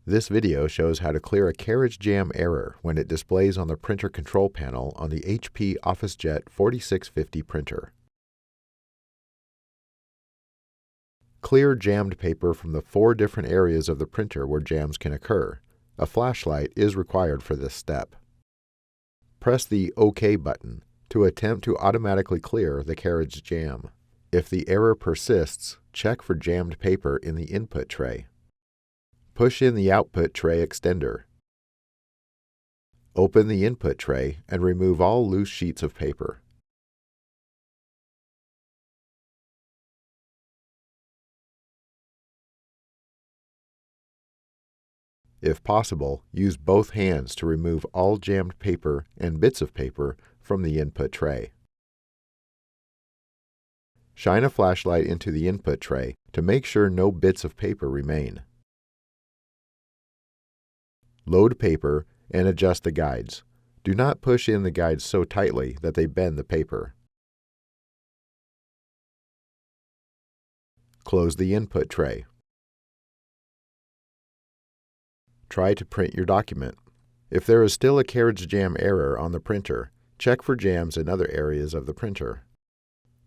This video shows how to clear a carriage jam error when it displays on the printer control panel on the HP OfficeJet 4650 printer. Clear jammed paper from the 4 different areas of the printer where jams can occur. A flashlight is required for this step. Press the OK button to attempt to automatically clear the carriage jam. If the error persists, check for jammed paper in the input tray. Push in the output tray extender. Open the input tray and remove all loose sheets of paper. If possible, use both hands to remove all jammed paper and bits of paper from the input tray. Shine a flashlight into the input tray to make sure no bits of paper remain. Load paper and adjust the guides. Do not push in the guides so tightly that they bend the paper. Close the input tray. Try to print your document. If there is still a carriage jam error on the printer, check for jams in other areas of the printer.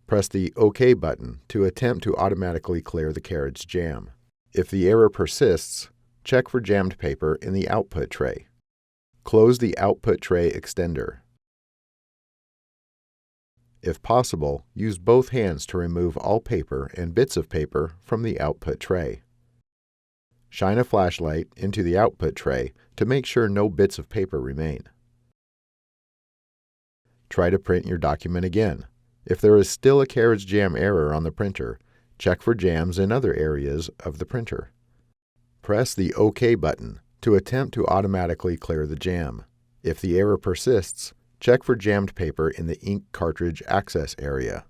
Press the OK button to attempt to automatically clear the carriage jam. If the error persists, check for jammed paper in the output tray. Close the output tray extender. If possible, use both hands to remove all paper and bits of paper from the output tray. Shine a flashlight into the output tray to make sure no bits of paper remain. Try to print your document again. If there is still a carriage jam error on the printer, check for jams in other areas of the printer. Press the OK button to attempt to automatically clear the jam. If the error persists, check for jammed paper in the ink cartridge access area.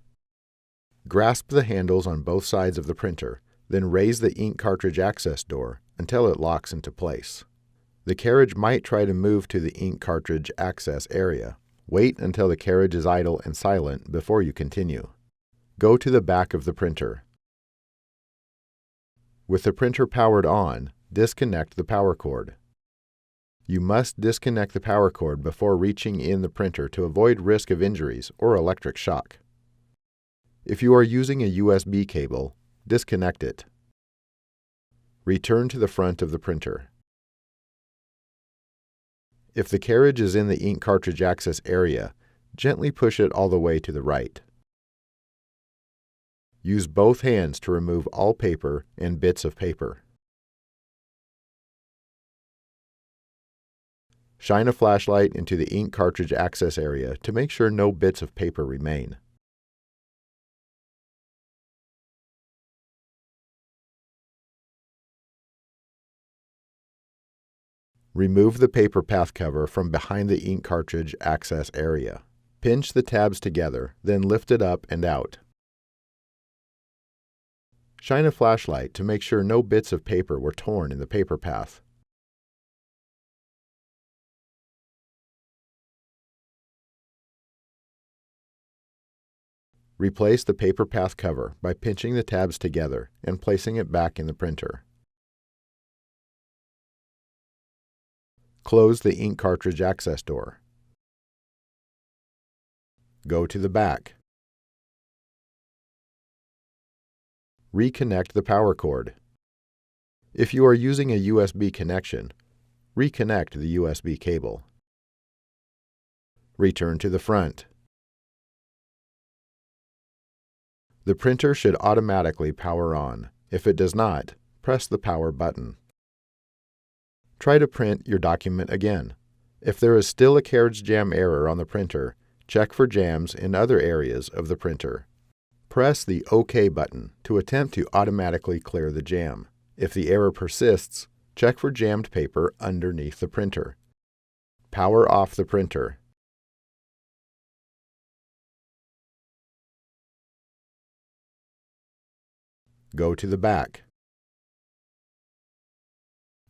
Grasp the handles on both sides of the printer, then raise the ink cartridge access door until it locks into place. The carriage might try to move to the ink cartridge access area. Wait until the carriage is idle and silent before you continue. Go to the back of the printer. With the printer powered on, disconnect the power cord. You must disconnect the power cord before reaching in the printer to avoid risk of injuries or electric shock. If you are using a USB cable, disconnect it. Return to the front of the printer. If the carriage is in the ink cartridge access area, gently push it all the way to the right. Use both hands to remove all paper and bits of paper. Shine a flashlight into the ink cartridge access area to make sure no bits of paper remain. Remove the paper path cover from behind the ink cartridge access area. Pinch the tabs together, then lift it up and out. Shine a flashlight to make sure no bits of paper were torn in the paper path. Replace the paper path cover by pinching the tabs together and placing it back in the printer. Close the ink cartridge access door. Go to the back. Reconnect the power cord. If you are using a USB connection, reconnect the USB cable. Return to the front. The printer should automatically power on. If it does not, press the power button. Try to print your document again. If there is still a carriage jam error on the printer, check for jams in other areas of the printer. Press the OK button to attempt to automatically clear the jam. If the error persists, check for jammed paper underneath the printer. Power off the printer. Go to the back.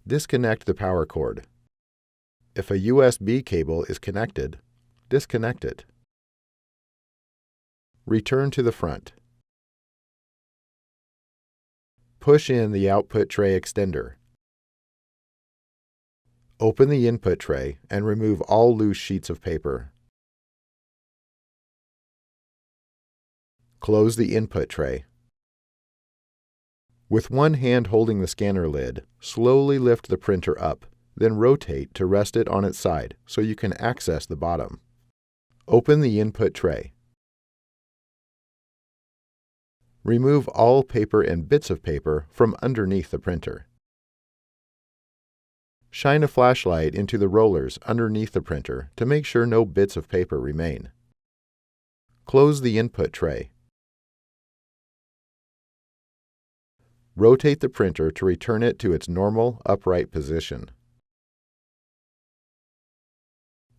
Disconnect the power cord. If a USB cable is connected, disconnect it. Return to the front. Push in the output tray extender. Open the input tray and remove all loose sheets of paper. Close the input tray. With one hand holding the scanner lid, slowly lift the printer up, then rotate to rest it on its side so you can access the bottom. Open the input tray. Remove all paper and bits of paper from underneath the printer. Shine a flashlight into the rollers underneath the printer to make sure no bits of paper remain. Close the input tray. Rotate the printer to return it to its normal upright position.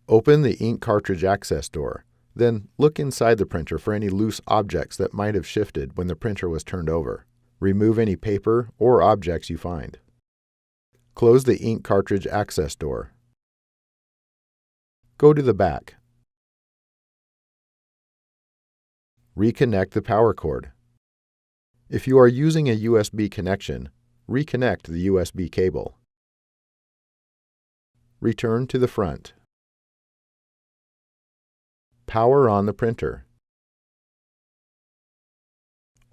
Open the ink cartridge access door, then look inside the printer for any loose objects that might have shifted when the printer was turned over. Remove any paper or objects you find. Close the ink cartridge access door. Go to the back. Reconnect the power cord. If you are using a USB connection, reconnect the USB cable. Return to the front. Power on the printer.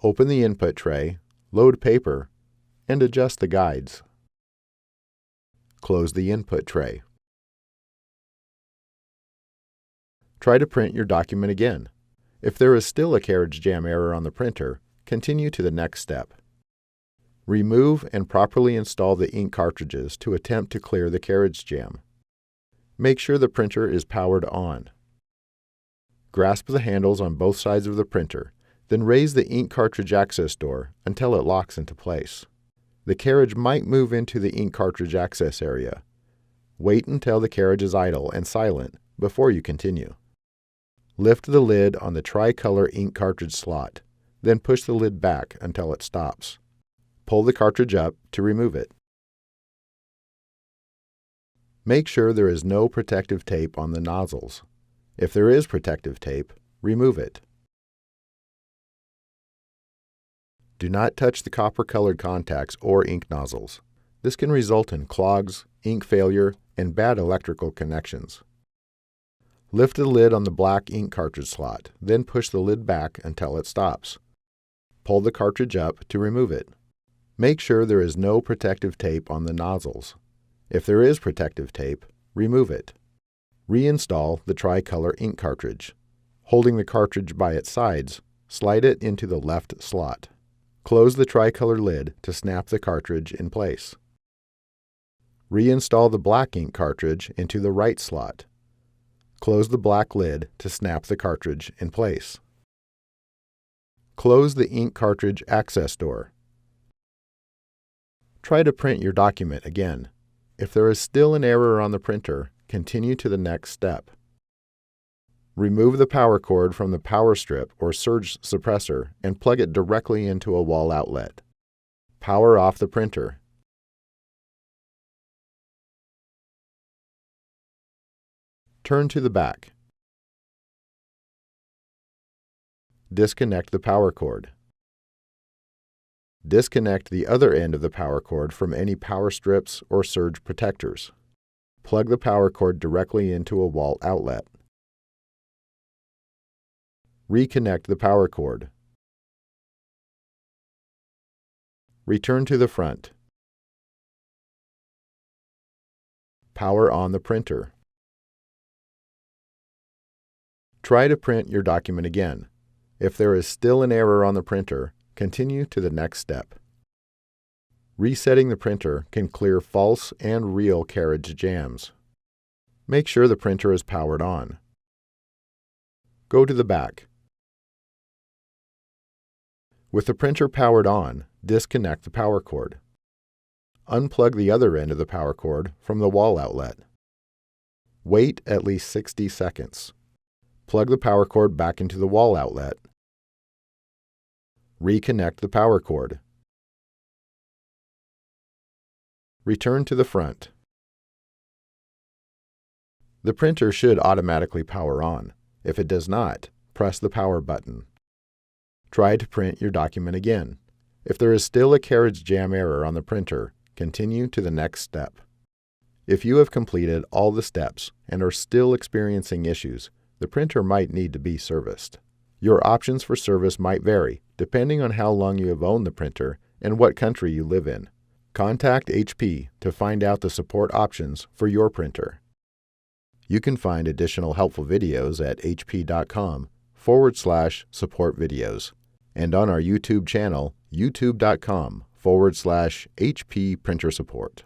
Open the input tray, load paper, and adjust the guides. Close the input tray. Try to print your document again. If there is still a carriage jam error on the printer, continue to the next step. Remove and properly install the ink cartridges to attempt to clear the carriage jam. Make sure the printer is powered on. Grasp the handles on both sides of the printer, then raise the ink cartridge access door until it locks into place. The carriage might move into the ink cartridge access area. Wait until the carriage is idle and silent before you continue. Lift the lid on the tricolor ink cartridge slot, then push the lid back until it stops. Pull the cartridge up to remove it. Make sure there is no protective tape on the nozzles. If there is protective tape, remove it. Do not touch the copper-colored contacts or ink nozzles. This can result in clogs, ink failure, and bad electrical connections. Lift the lid on the black ink cartridge slot, then push the lid back until it stops. Pull the cartridge up to remove it. Make sure there is no protective tape on the nozzles. If there is protective tape, remove it. Reinstall the tricolor ink cartridge. Holding the cartridge by its sides, slide it into the left slot. Close the tricolor lid to snap the cartridge in place. Reinstall the black ink cartridge into the right slot. Close the black lid to snap the cartridge in place. Close the ink cartridge access door. Try to print your document again. If there is still an error on the printer, continue to the next step. Remove the power cord from the power strip or surge suppressor and plug it directly into a wall outlet. Power off the printer. Turn to the back. Disconnect the power cord. Disconnect the other end of the power cord from any power strips or surge protectors. Plug the power cord directly into a wall outlet. Reconnect the power cord. Return to the front. Power on the printer. Try to print your document again. If there is still an error on the printer, continue to the next step. Resetting the printer can clear false and real carriage jams. Make sure the printer is powered on. Go to the back. With the printer powered on, disconnect the power cord. Unplug the other end of the power cord from the wall outlet. Wait at least 60 seconds. Plug the power cord back into the wall outlet. Reconnect the power cord. Return to the front. The printer should automatically power on. If it does not, press the power button. Try to print your document again. If there is still a carriage jam error on the printer, continue to the next step. If you have completed all the steps and are still experiencing issues, the printer might need to be serviced. Your options for service might vary depending on how long you have owned the printer and what country you live in. Contact HP to find out the support options for your printer. You can find additional helpful videos at hp.com/support videos and on our YouTube channel, youtube.com/HP printer support.